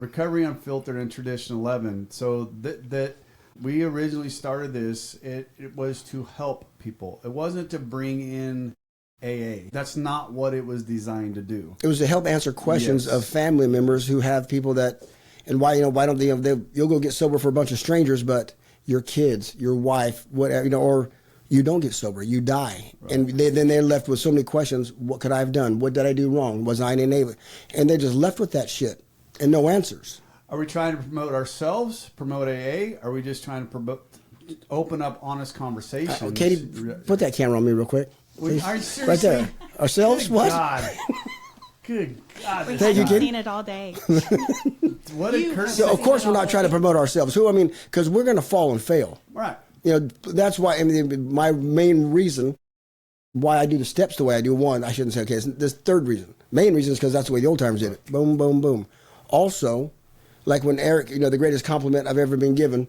Recovery Unfiltered and Tradition 11. So that we originally started this, it was to help people. It wasn't to bring in AA. That's not what it was designed to do. It was to help answer questions of family members who have people that, and why don't they, you'll go get sober for a bunch of strangers, but your kids, your wife, whatever, or you don't get sober, you die. Right. And then they're left with so many questions. What could I have done? What did I do wrong? Was I an enabler? And they're just left with that shit and no answers. Are we trying to promote ourselves, promote AA? Are we just trying to open up honest conversations? Katie, put that camera on me real quick. Are you seriously? Right there. Ourselves? Good what? God. Good God. Thank you, Katie. Seen it all day. What a curse. So, of course, we're not trying to promote ourselves. Because we're going to fall and fail. Right. That's why, my main reason why I do the steps the way I do, one, I shouldn't say, okay, this third reason. Main reason is because that's the way the old timers did it. Boom, boom, boom. Also, like when Eric, the greatest compliment I've ever been given,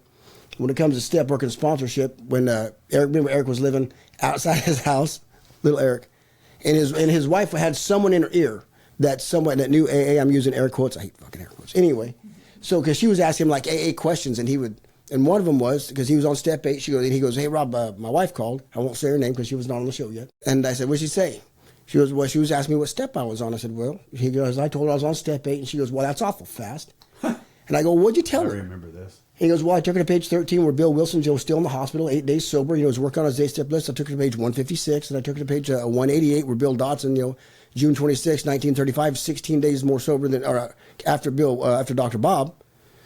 when it comes to step work and sponsorship, when Eric was living outside his house, little Eric, and his wife had someone in her ear that knew AA. I'm using air quotes. I hate fucking air quotes. Anyway, so because she was asking him like AA questions, and one of them was because he was on step 8. He goes, "Hey Rob, my wife called. I won't say her name because she was not on the show yet." And I said, "What'd she say?" She goes, "Well, she was asking me what step I was on." I said, "Well," he goes, "I told her I was on step 8," and she goes, "Well, that's awful fast." And I go, "What'd you tell her?" I remember this. He goes, "Well, I took her to page 13 where Bill Wilson was still in the hospital, 8 days sober. He was working on his day step list. I took her to page 156, and I took her to page 188 where Bill Dotson, June 26, 1935, 16 days more sober than after Dr. Bob.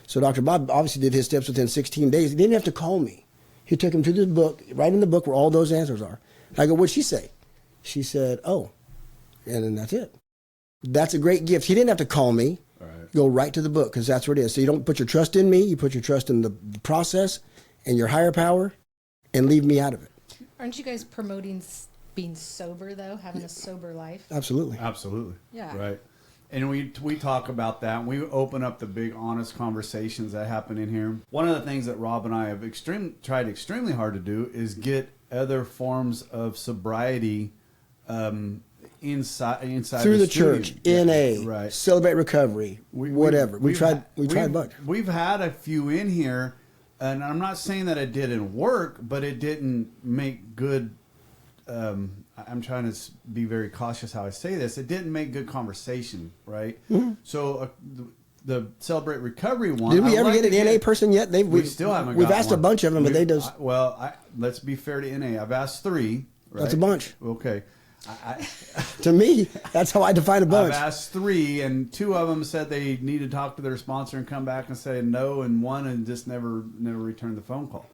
So Dr. Bob obviously did his steps within 16 days. He didn't have to call me. He took him to this book, right in the book where all those answers are. And I go, "What'd she say?" She said, "Oh," and then that's it. That's a great gift. He didn't have to call me. Right. Go right to the book because that's what it is. So you don't put your trust in me. You put your trust in the process and your higher power and leave me out of it. Aren't you guys promoting being sober, though, having a sober life? Absolutely. Absolutely. Yeah. Right. And we talk about that. We open up the big, honest conversations that happen in here. One of the things that Rob and I have tried extremely hard to do is get other forms of sobriety inside through the church, NA, right. Celebrate Recovery, whatever. We tried a bunch. We've had a few in here, and I'm not saying that it didn't work, but it didn't make good. I'm trying to be very cautious how I say this. It didn't make good conversation, right? Mm-hmm. So the Celebrate Recovery one. Did we ever get an NA person yet? We still haven't. We've asked a bunch of them, but they just. Let's be fair to NA. I've asked 3. Right? That's a bunch. Okay. To me, that's how I define a bunch. I've asked 3, and 2 of them said they need to talk to their sponsor and come back and say no, and 1 and just never returned the phone call.